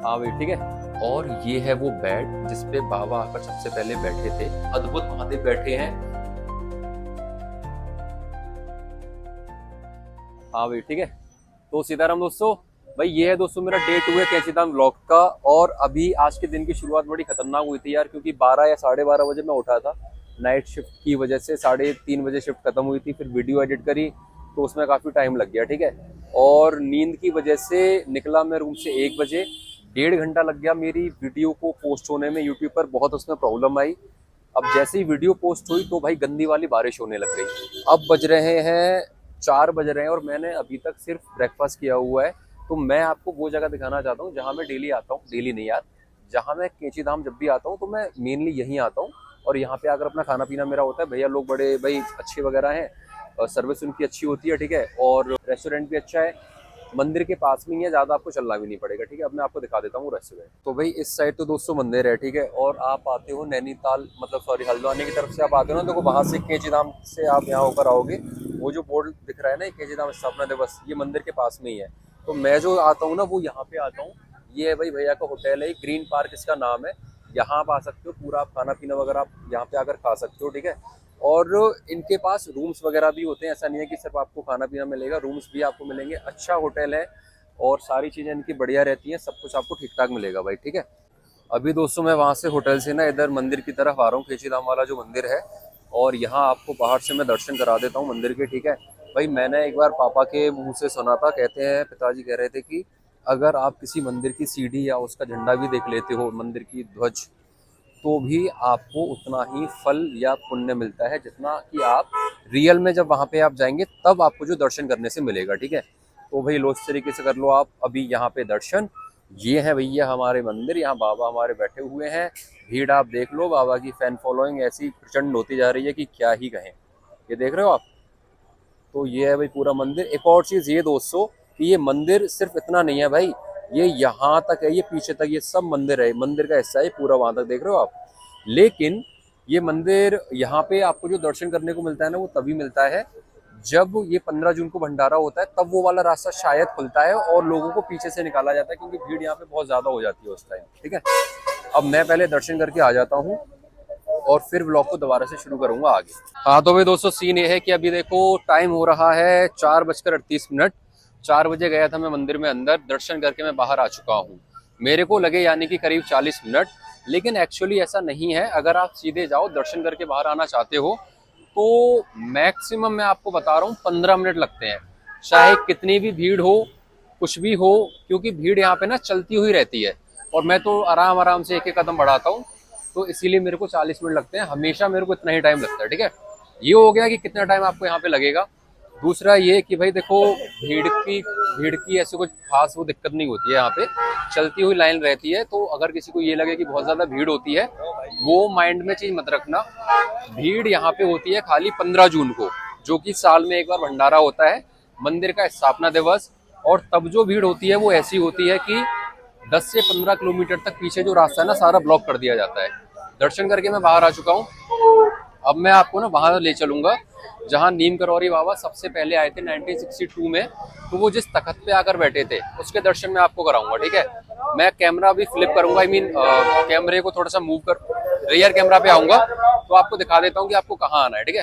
हाँ भाई ठीक है। और ये है वो बेड जिसपे बाबा आकर सबसे पहले बैठे थे। अद्भुत महादेव बैठे हैं। हाँ भाई ठीक है। तो सीताराम दोस्तों, भाई ये है दोस्तों मेरा डे 2 है कैंचीधाम व्लॉग का। और अभी आज के दिन की शुरुआत बड़ी खतरनाक हुई थी यार, क्योंकि 12 या 12:30 बजे मैं उठा था। नाइट शिफ्ट की वजह से 3:30 बजे शिफ्ट खत्म हुई थी, फिर वीडियो एडिट करी तो उसमें काफ़ी टाइम लग गया, ठीक है। और नींद की वजह से निकला मैं रूम से 1 बजे। 1.5 घंटा लग गया मेरी वीडियो को पोस्ट होने में यूट्यूब पर, बहुत उसमें प्रॉब्लम आई। अब जैसे ही वीडियो पोस्ट हुई तो भाई गंदी वाली बारिश होने लग गई। अब बज रहे हैं 4 बज रहे हैं और मैंने अभी तक सिर्फ ब्रेकफास्ट किया हुआ है। तो मैं आपको वो जगह दिखाना चाहता हूँ जहाँ मैं डेली आता हूँ, डेली नहीं यार, जहाँ मैं कैंची धाम जब भी आता हूँ तो मैं मेनली यहीं आता हूँ। और यहाँ पे आकर अपना खाना पीना मेरा होता है। भैया लोग बड़े भाई अच्छे वगैरह हैं, सर्विस उनकी अच्छी होती है, ठीक है। और रेस्टोरेंट भी अच्छा है, मंदिर के पास में ही है, ज़्यादा आपको चलना भी नहीं पड़ेगा, ठीक है। अब मैं आपको दिखा देता हूँ रेस्टोरेंट। तो भाई इस साइड तो दोस्तों मंदिर है, ठीक है। और आप आते हो नैनीताल, मतलब सॉरी हल्द्वानी की तरफ से आप आते हो ना, देखो वहाँ से कैंची धाम से आप यहाँ होकर आओगे, वो जो बोर्ड दिख रहा है ना कैंची धाम स्थापना दिवस, ये मंदिर के पास में ही है। तो मैं जो आता हूँ ना वो यहाँ पे आता हूँ। ये है भाई भैया का होटल है, ग्रीन पार्क इसका नाम है। यहाँ आप आ सकते हो, पूरा आप खाना पीना वगैरह आप यहाँ पे आकर खा सकते हो, ठीक है। और इनके पास रूम्स वगैरह भी होते हैं, ऐसा नहीं है कि सिर्फ आपको खाना पीना मिलेगा, रूम्स भी आपको मिलेंगे। अच्छा होटल है और सारी चीज़ें इनकी बढ़िया रहती हैं, सब कुछ आपको ठीक ठाक मिलेगा भाई, ठीक है। अभी दोस्तों मैं वहाँ से होटल से ना इधर मंदिर की तरफ आ रहा हूँ, कैंची धाम वाला जो मंदिर है। और यहाँ आपको बाहर से मैं दर्शन करा देता हूँ मंदिर के, ठीक है। भाई मैंने एक बार पापा के मुंह से सुना था, कहते हैं पिताजी कह रहे थे कि अगर आप किसी मंदिर की सीढ़ी या उसका झंडा भी देख लेते हो, मंदिर की ध्वज, तो भी आपको उतना ही फल या पुण्य मिलता है जितना कि आप रियल में जब वहाँ पे आप जाएंगे तब आपको जो दर्शन करने से मिलेगा, ठीक है। तो भाई लो इस तरीके से कर लो आप अभी यहाँ पे दर्शन। ये है भैया हमारे मंदिर, यहाँ बाबा हमारे बैठे हुए हैं। भीड़ आप देख लो, बाबा की फैन फॉलोइंग ऐसी प्रचंड होती जा रही है कि क्या ही कहें। ये देख रहे हो आप। तो ये है भाई पूरा मंदिर। एक और चीज़ ये दोस्तों कि ये मंदिर सिर्फ इतना नहीं है भाई, ये यहाँ तक है, ये पीछे तक, ये सब मंदिर है, मंदिर का हिस्सा है पूरा, वहां तक देख रहे हो आप। लेकिन ये मंदिर यहाँ पे आपको जो दर्शन करने को मिलता है ना वो तभी मिलता है जब ये 15 जून को भंडारा होता है, तब वो वाला रास्ता शायद खुलता है और लोगों को पीछे से निकाला जाता है, क्योंकि भीड़ यहाँ पे बहुत ज्यादा हो जाती है उस टाइम, ठीक है। अब मैं पहले दर्शन करके आ जाता हूँ और फिर व्लॉग को दोबारा से शुरू करूंगा आगे। हाँ तो भाई दोस्तों सीन ये है कि अभी देखो टाइम हो रहा है 4:38। 4 बजे गया था मैं मंदिर में अंदर, दर्शन करके मैं बाहर आ चुका हूँ। मेरे को लगे यानी कि करीब 40 मिनट, लेकिन एक्चुअली ऐसा नहीं है। अगर आप सीधे जाओ दर्शन करके बाहर आना चाहते हो तो मैक्सिमम मैं आपको बता रहा हूँ 15 मिनट लगते हैं, चाहे कितनी भी भीड़ हो, कुछ भी हो, क्योंकि भीड़ यहाँ पे ना चलती हुई रहती है। और मैं तो आराम आराम से एक एक कदम बढ़ाता हूँ, तो इसीलिए मेरे को 40 मिनट लगते हैं, हमेशा मेरे को इतना ही टाइम लगता है, ठीक है। ये हो गया कि कितना टाइम आपको यहाँ पे लगेगा। दूसरा ये कि भाई देखो भीड़ की ऐसी कुछ खास वो दिक्कत नहीं होती है, यहाँ पे चलती हुई लाइन रहती है। तो अगर किसी को ये लगे कि बहुत ज्यादा भीड़ होती है, वो माइंड में चीज मत रखना। भीड़ यहाँ पे होती है खाली 15 जून को, जो कि साल में एक बार भंडारा होता है, मंदिर का स्थापना दिवस। और तब जो भीड़ होती है वो ऐसी होती है कि 10 से 15 किलोमीटर तक पीछे जो रास्ता है ना सारा ब्लॉक कर दिया जाता है। दर्शन करके मैं बाहर आ चुका हूँ। अब मैं आपको ना वहां ले चलूंगा जहां नीम करौरी बाबा सबसे पहले आए थे 1962 में। तो वो जिस तख्त पे आकर बैठे थे उसके दर्शन मैं आपको कराऊंगा, ठीक है। मैं कैमरा भी फ्लिप करूंगा, आई मीन कैमरे को थोड़ा सा मूव कर रियर कैमरा पे आऊंगा, तो आपको दिखा देता हूँ कि आपको कहाँ आना है, ठीक है।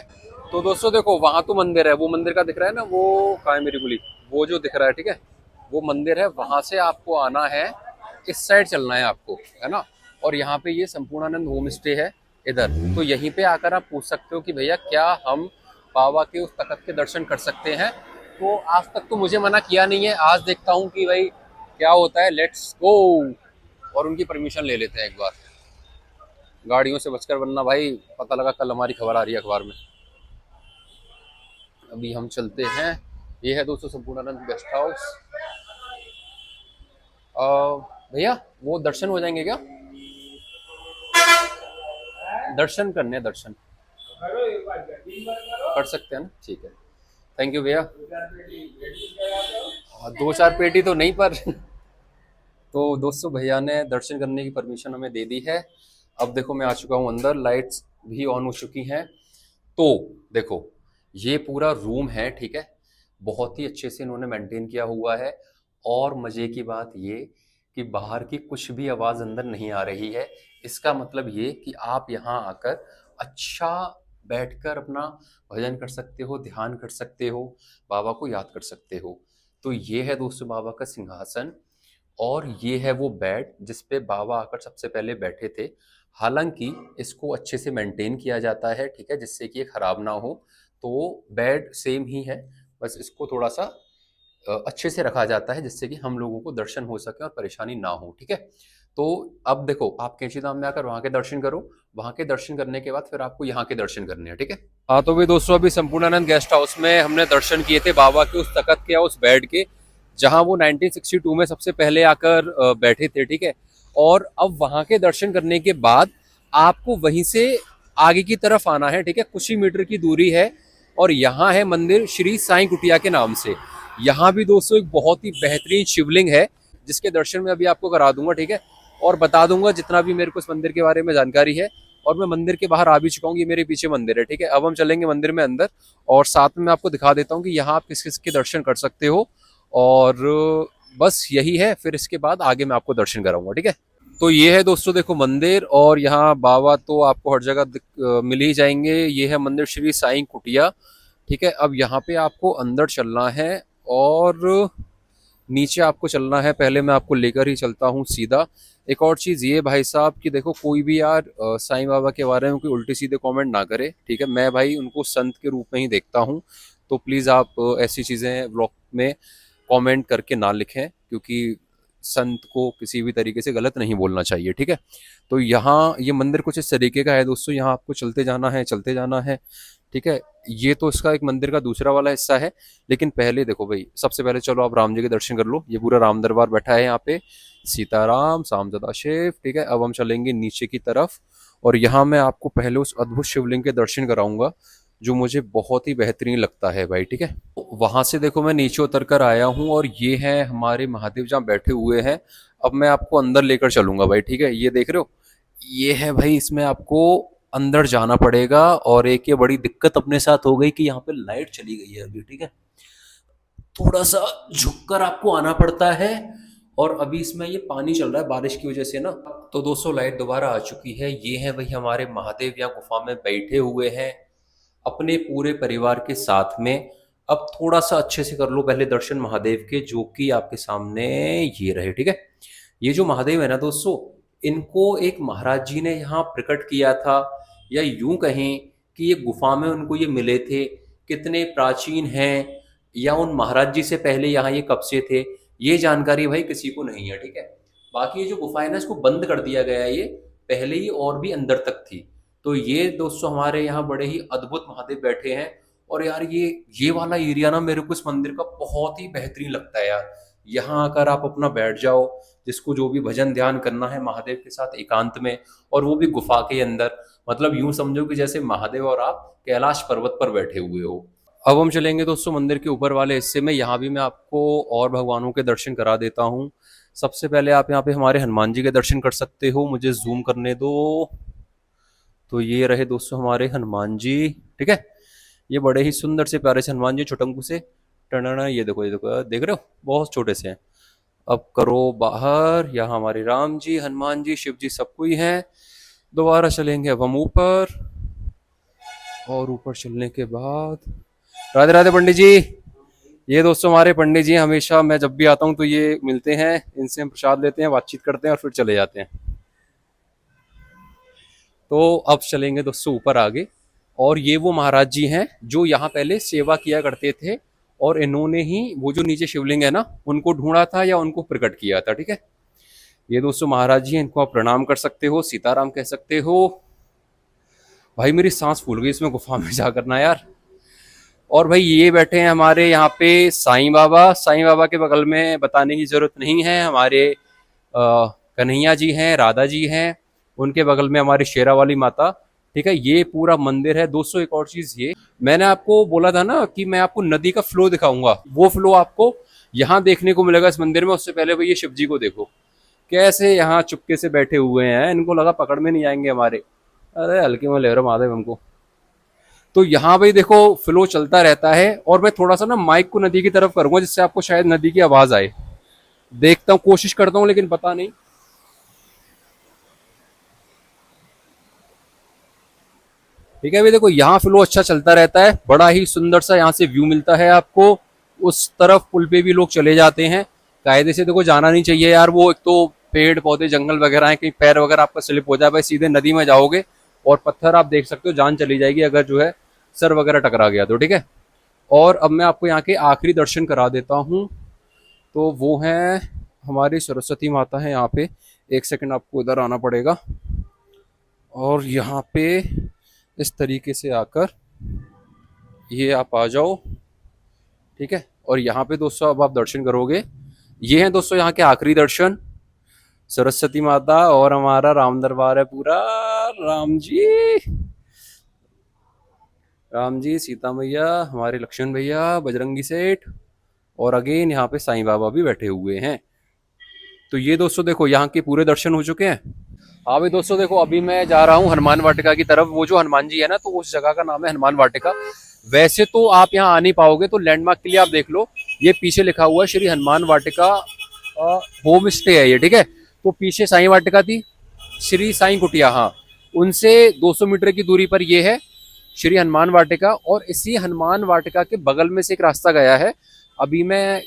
तो दोस्तों देखो वहां तो मंदिर है, वो मंदिर का दिख रहा है ना, वो कहाँ है मेरी गुली, वो जो दिख रहा है, ठीक है, वो मंदिर है। वहां से आपको आना है, इस साइड चलना है आपको, है ना। और यहाँ पे ये संपूर्णानंद होम स्टे है इधर। तो यहीं पे आकर आप पूछ सकते हो कि भैया क्या हम बाबा के उस तख्त के दर्शन कर सकते हैं। तो आज तक तो मुझे मना किया नहीं है, आज देखता हूँ कि भाई क्या होता है। Let's go. और उनकी परमिशन ले लेते हैं एक बार, गाड़ियों से बचकर, वरना भाई पता लगा कल हमारी खबर आ रही है अखबार में। अभी हम चलते हैं। ये है दोस्तों संपूर्णानंद गेस्ट हाउस। भैया वो दर्शन हो जाएंगे क्या? दर्शन करने हैं, दर्शन कर सकते हैं ना, ठीक है। थैंक यू भैया। 2-4 पेटी तो नहीं पर तो दोस्तों भैया ने दर्शन करने की परमिशन हमें दे दी है। अब देखो मैं आ चुका हूँ अंदर, लाइट्स भी ऑन हो चुकी हैं। तो देखो ये पूरा रूम है, ठीक है, बहुत ही अच्छे से इन्होंने मेंटेन किया हुआ है। और मजे की बात ये कि बाहर की कुछ भी आवाज़ अंदर नहीं आ रही है। इसका मतलब ये कि आप यहाँ आकर अच्छा बैठकर अपना भजन कर सकते हो, ध्यान कर सकते हो, बाबा को याद कर सकते हो। तो ये है दोस्तों बाबा का सिंहासन, और ये है वो बेड जिस पे बाबा आकर सबसे पहले बैठे थे। हालांकि इसको अच्छे से मेंटेन किया जाता है, ठीक है, जिससे कि ये खराब ना हो। तो बेड सेम ही है, बस इसको थोड़ा सा अच्छे से रखा जाता है जिससे कि हम लोगों को दर्शन हो सके और परेशानी ना हो, ठीक है। तो अब देखो, आप कैंची धाम में आकर वहां के दर्शन करो, वहां के दर्शन करने के बाद फिर आपको यहाँ के दर्शन करने हैं, ठीक है। हाँ तो भी दोस्तों, अभी संपूर्णानंद गेस्ट हाउस में हमने दर्शन किए थे बाबा के उस तख्त के या उस बेड के जहां वो 1962 में सबसे पहले आकर बैठे थे, ठीक है। और अब वहां के दर्शन करने के बाद आपको वहीं से आगे की तरफ आना है, ठीक है। कुछ ही मीटर की दूरी है और यहाँ है मंदिर श्री साईं कुटिया के नाम से। यहाँ भी दोस्तों एक बहुत ही बेहतरीन शिवलिंग है जिसके दर्शन मैं अभी आपको करा दूंगा, ठीक है। और बता दूंगा जितना भी मेरे को इस मंदिर के बारे में जानकारी है। और मैं मंदिर के बाहर आ भी चुका हूँ, ये मेरे पीछे मंदिर है, ठीक है। अब हम चलेंगे मंदिर में अंदर और साथ में मैं आपको दिखा देता हूँ कि यहाँ आप किस किस के दर्शन कर सकते हो। और बस यही है, फिर इसके बाद आगे मैं आपको दर्शन कराऊंगा, ठीक है। तो ये है दोस्तों देखो मंदिर, और यहाँ बाबा तो आपको हर जगह मिल ही जाएंगे। ये है मंदिर श्री साईं कुटिया, ठीक है। अब यहाँ पे आपको अंदर चलना है और नीचे आपको चलना है। पहले मैं आपको लेकर ही चलता हूँ सीधा। एक और चीज़ ये भाई साहब कि देखो, कोई भी यार साईं बाबा के बारे में कोई उल्टे सीधे कमेंट ना करे, ठीक है। मैं भाई उनको संत के रूप में ही देखता हूँ, तो प्लीज़ आप ऐसी चीज़ें ब्लॉग में कमेंट करके ना लिखें, क्योंकि संत को किसी भी तरीके से गलत नहीं बोलना चाहिए, ठीक है। तो यहाँ ये मंदिर कुछ इस तरीके का है दोस्तों। यहाँ आपको चलते जाना है, चलते जाना है, ठीक है। ये तो इसका एक मंदिर का दूसरा वाला हिस्सा है। लेकिन पहले देखो भाई, सबसे पहले चलो आप राम जी के दर्शन कर लो। ये पूरा राम दरबार बैठा है यहाँ पे, सीताराम साम सदाशिव, ठीक है। अब हम चलेंगे नीचे की तरफ और यहाँ मैं आपको पहले उस अद्भुत शिवलिंग के दर्शन कराऊंगा जो मुझे बहुत ही बेहतरीन लगता है भाई, ठीक है। वहां से देखो मैं नीचे उतर कर आया हूँ और ये है हमारे महादेव जहाँ बैठे हुए हैं। अब मैं आपको अंदर लेकर चलूंगा भाई, ठीक है। ये देख रहे हो, ये है भाई, इसमें आपको अंदर जाना पड़ेगा। और एक ये बड़ी दिक्कत अपने साथ हो गई कि यहाँ पे लाइट चली गई है अभी, ठीक है। थोड़ा सा झुककर आपको आना पड़ता है। और अभी इसमें ये पानी चल रहा है बारिश की वजह से ना। तो दोस्तों लाइट दोबारा आ चुकी है। ये है भाई हमारे महादेव यहाँ गुफा में बैठे हुए हैं अपने पूरे परिवार के साथ में। अब थोड़ा सा अच्छे से कर लो पहले दर्शन महादेव के, जो कि आपके सामने ये रहे, ठीक है। ये जो महादेव है ना दोस्तों, इनको एक महाराज जी ने यहाँ प्रकट किया था, या यूं कहें कि ये गुफा में उनको ये मिले थे। कितने प्राचीन हैं, या उन महाराज जी से पहले यहाँ ये कब से थे, ये जानकारी भाई किसी को नहीं है, ठीक है। बाकी ये जो गुफा है ना, इसको बंद कर दिया गया है। ये पहले ही और भी अंदर तक थी। तो ये दोस्तों हमारे यहाँ बड़े ही अद्भुत महादेव बैठे हैं। और यार ये वाला एरिया ना मेरे को इस मंदिर का बहुत ही बेहतरीन लगता है यार। यहाँ आकर आप अपना बैठ जाओ, जिसको जो भी भजन ध्यान करना है महादेव के साथ एकांत में, और वो भी गुफा के अंदर। मतलब यूं समझो कि जैसे महादेव और आप कैलाश पर्वत पर बैठे हुए हो। अब हम चलेंगे दोस्तों मंदिर के ऊपर वाले हिस्से में। यहाँ भी मैं आपको और भगवानों के दर्शन करा देता हूँ। सबसे पहले आप यहाँ पे हमारे हनुमान जी के दर्शन कर सकते हो। मुझे जूम करने दो। तो ये रहे दोस्तों हमारे हनुमान जी, ठीक है। ये बड़े ही सुंदर से प्यारे से हनुमान जी, छोटंकू से टना। ये देखो, ये देखो, देख रहे हो, बहुत छोटे से हैं। अब करो बाहर। यहाँ हमारे राम जी, हनुमान जी, शिव जी, सब कोई हैं। दोबारा चलेंगे अब हम ऊपर, और ऊपर चलने के बाद राधे राधे पंडित जी। ये दोस्तों हमारे पंडित जी, हमेशा मैं जब भी आता हूँ तो ये मिलते हैं, इनसे हम प्रसाद लेते हैं, बातचीत करते हैं और फिर चले जाते हैं। तो अब चलेंगे दोस्तों ऊपर आगे। और ये वो महाराज जी हैं जो यहाँ पहले सेवा किया करते थे, और इन्होंने ही वो जो नीचे शिवलिंग है ना, उनको ढूंढा था या उनको प्रकट किया था, ठीक है। ये दोस्तों महाराज जी हैं, इनको आप प्रणाम कर सकते हो, सीताराम कह सकते हो। भाई मेरी सांस फूल गई इसमें गुफा में जा करना यार। और भाई ये बैठे हैं हमारे यहाँ पे साईं बाबा। साईं बाबा के बगल में बताने की जरूरत नहीं है, हमारे कन्हैया जी हैं, राधा जी हैं। उनके बगल में हमारी शेरा वाली माता, ठीक है। ये पूरा मंदिर है दोस्तों। एक और चीज, ये मैंने आपको बोला था ना कि मैं आपको नदी का फ्लो दिखाऊंगा, वो फ्लो आपको यहाँ देखने को मिलेगा इस मंदिर में। उससे पहले भाई ये शिव जी को देखो, कैसे यहाँ चुपके से बैठे हुए हैं। इनको लगा पकड़ में नहीं आएंगे हमारे। अरे हल्के में ले रहा महादेव हमको। तो यहाँ भाई देखो फ्लो चलता रहता है। और मैं थोड़ा सा ना माइक को नदी की तरफ करूंगा, जिससे आपको शायद नदी की आवाज आए। देखता हूँ, कोशिश करता हूँ, लेकिन पता नहीं। ठीक है, अभी देखो यहाँ फ्लो अच्छा चलता रहता है, बड़ा ही सुंदर सा यहाँ से व्यू मिलता है आपको। उस तरफ पुल पे भी लोग चले जाते हैं। कायदे से देखो जाना नहीं चाहिए यार, वो एक तो पेड़ पौधे जंगल वगैरह है, कहीं पैर वगैरह आपका स्लिप हो जाए, भाई सीधे नदी में जाओगे और पत्थर आप देख सकते हो, जान चली जाएगी अगर जो है सर वगैरह टकरा गया तो। ठीक है, और अब मैं आपको यहाँ के आखिरी दर्शन करा देता हूँ। तो वो है हमारी सरस्वती माता है यहाँ पे। एक सेकंड, आपको इधर आना पड़ेगा और यहाँ पे इस तरीके से आकर ये आप आ जाओ। ठीक है, और यहाँ पे दोस्तों अब आप दर्शन करोगे। ये हैं दोस्तों यहाँ के आखिरी दर्शन, सरस्वती माता और हमारा राम दरबार है पूरा। राम जी, राम जी, सीता मैया, हमारे लक्ष्मण भैया, बजरंगी सेठ, और अगेन यहाँ पे साईं बाबा भी बैठे हुए हैं। तो ये दोस्तों देखो यहाँ के पूरे दर्शन हो चुके हैं। हाँ भाई दोस्तों देखो, अभी मैं जा रहा हूँ हनुमान वाटिका की तरफ। वो जो हनुमान जी है ना, तो उस जगह का नाम है हनुमान वाटिका। वैसे तो आप यहाँ आ नहीं पाओगे, तो लैंडमार्क के लिए आप देख लो, ये पीछे लिखा हुआ है श्री हनुमान वाटिका होम स्टे है ये। ठीक है, तो पीछे साईं वाटिका थी, श्री साईं कुटिया, हाँ, उनसे 200 मीटर की दूरी पर ये है श्री हनुमान वाटिका। और इसी हनुमान वाटिका के बगल में से एक रास्ता गया है। अभी मैं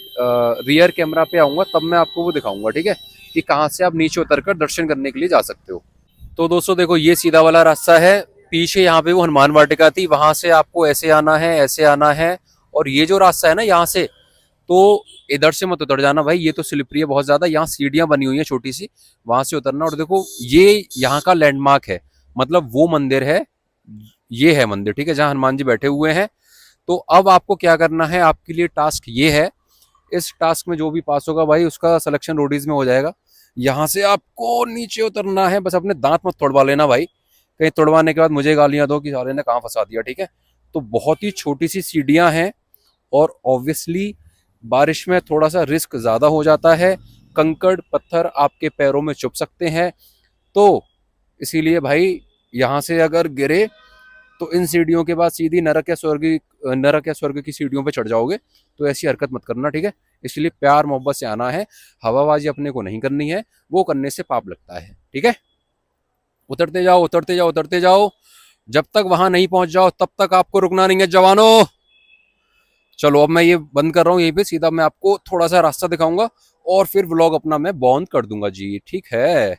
रियर कैमरा पे आऊंगा, तब मैं आपको वो दिखाऊंगा। ठीक है, कि कहाँ से आप नीचे उतरकर दर्शन करने के लिए जा सकते हो। तो दोस्तों देखो, ये सीधा वाला रास्ता है, पीछे यहाँ पे वो हनुमान वाटिका थी, वहां से आपको ऐसे आना है, ऐसे आना है। और ये जो रास्ता है ना यहाँ से, तो इधर से मत उतर जाना भाई, ये तो स्लिपरी है बहुत ज्यादा। यहाँ सीढ़ियां बनी हुई है छोटी सी, वहां से उतरना। और देखो ये यहाँ का लैंडमार्क है, मतलब वो मंदिर है, ये है मंदिर। ठीक है, जहाँ हनुमान जी बैठे हुए हैं। तो अब आपको क्या करना है, आपके लिए टास्क ये है, इस टास्क में जो भी पास होगा भाई उसका सिलेक्शन रोडीज में हो जाएगा। यहाँ से आपको नीचे उतरना है, बस अपने दांत मत तोड़वा लेना भाई, कहीं तोड़वाने के बाद मुझे गालियां दो कि साले ने कहाँ फंसा दिया। ठीक है, तो बहुत ही छोटी सी सीढ़ियां हैं, और ऑब्वियसली बारिश में थोड़ा सा रिस्क ज्यादा हो जाता है, कंकड़ पत्थर आपके पैरों में चुभ सकते हैं। तो इसीलिए भाई यहाँ से अगर गिरे तो इन सीढ़ियों के बाद सीधी नरक या स्वर्ग की सीढ़ियों पे चढ़ जाओगे। तो ऐसी हरकत मत करना। ठीक है, इसलिए प्यार मोहब्बत से आना है, हवाबाजी अपने को नहीं करनी है, वो करने से पाप लगता है। ठीक है, उतरते जाओ उतरते जाओ उतरते जाओ, जब तक वहां नहीं पहुंच जाओ तब तक आपको रुकना नहीं है जवानों। चलो अब मैं ये बंद कर रहा हूँ यहीं पे, सीधा मैं आपको थोड़ा सा रास्ता दिखाऊंगा और फिर व्लॉग अपना मैं बंद कर दूंगा जी। ठीक है,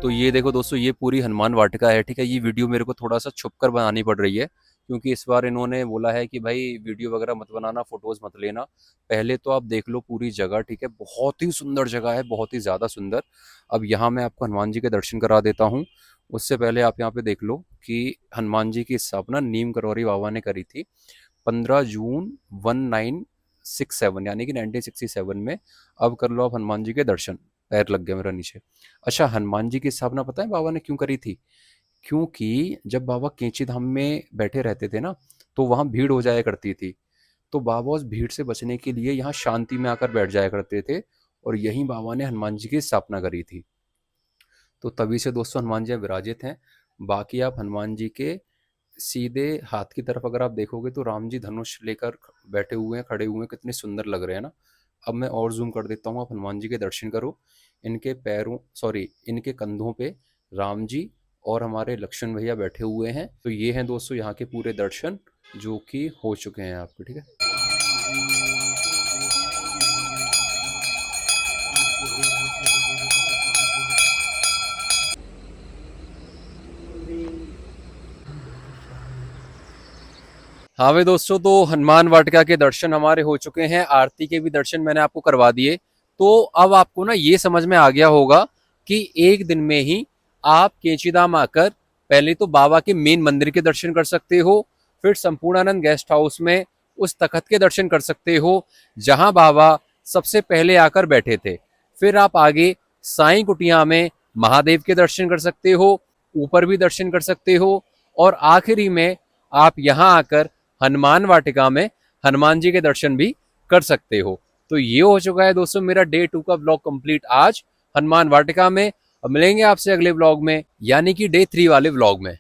तो ये देखो दोस्तों, ये पूरी हनुमान वाटिका है। ठीक है, ये वीडियो मेरे को थोड़ा सा छुप कर बनानी पड़ रही है, क्योंकि इस बार इन्होंने बोला है कि भाई वीडियो वगैरह मत बनाना, फोटोज मत लेना। पहले तो आप देख लो पूरी जगह। ठीक है, बहुत ही सुंदर जगह है, बहुत ही ज़्यादा सुंदर। अब यहाँ मैं आपको हनुमान जी के दर्शन करा देता हूँ। उससे पहले आप यहाँ पे देख लो कि हनुमान जी की स्थापना नीम करौरी बाबा ने करी थी 15 जून 1967, यानी कि 1967 में। अब कर लो आप हनुमान जी के दर्शन। पैर लग गया मेरा नीचे। अच्छा, हनुमान जी की स्थापना पता है बाबा ने क्यों करी थी? क्योंकि जब बाबा कैंची धाम में बैठे रहते थे ना, तो वहां भीड़ हो जाया करती थी। तो बाबा उस भीड़ से बचने के लिए यहाँ शांति में आकर बैठ जाया करते थे, और यहीं बाबा ने हनुमान जी की स्थापना करी थी। तो तभी से दोस्तों हनुमान जी विराजित हैं। बाकी आप हनुमान जी के सीधे हाथ की तरफ अगर आप देखोगे तो राम जी धनुष लेकर बैठे हुए हैं, खड़े हुए हैं, कितने सुंदर लग रहे हैं ना। अब मैं और जूम कर देता हूँ, आप हनुमान जी के दर्शन करो। इनके कंधों पे राम जी और हमारे लक्ष्मण भैया बैठे हुए हैं। तो ये हैं दोस्तों यहाँ के पूरे दर्शन जो कि हो चुके हैं आपके। ठीक है, हाँ भाई दोस्तों, तो हनुमान वाटिका के दर्शन हमारे हो चुके हैं, आरती के भी दर्शन मैंने आपको करवा दिए। तो अब आपको ना ये समझ में आ गया होगा कि एक दिन में ही आप कैंचीधाम आकर पहले तो बाबा के मेन मंदिर के दर्शन कर सकते हो, फिर संपूर्णानंद गेस्ट हाउस में उस तखत के दर्शन कर सकते हो जहां बाबा सबसे पहले आकर बैठे थे। फिर आप आगे साईं कुटिया में महादेव के दर्शन कर सकते हो, ऊपर भी दर्शन कर सकते हो, और आखिरी में आप यहाँ आकर हनुमान वाटिका में हनुमान जी के दर्शन भी कर सकते हो। तो ये हो चुका है दोस्तों मेरा डे 2 का ब्लॉग कंप्लीट आज हनुमान वाटिका में। अब मिलेंगे आपसे अगले व्लॉग में, यानी कि डे 3 वाले व्लॉग में।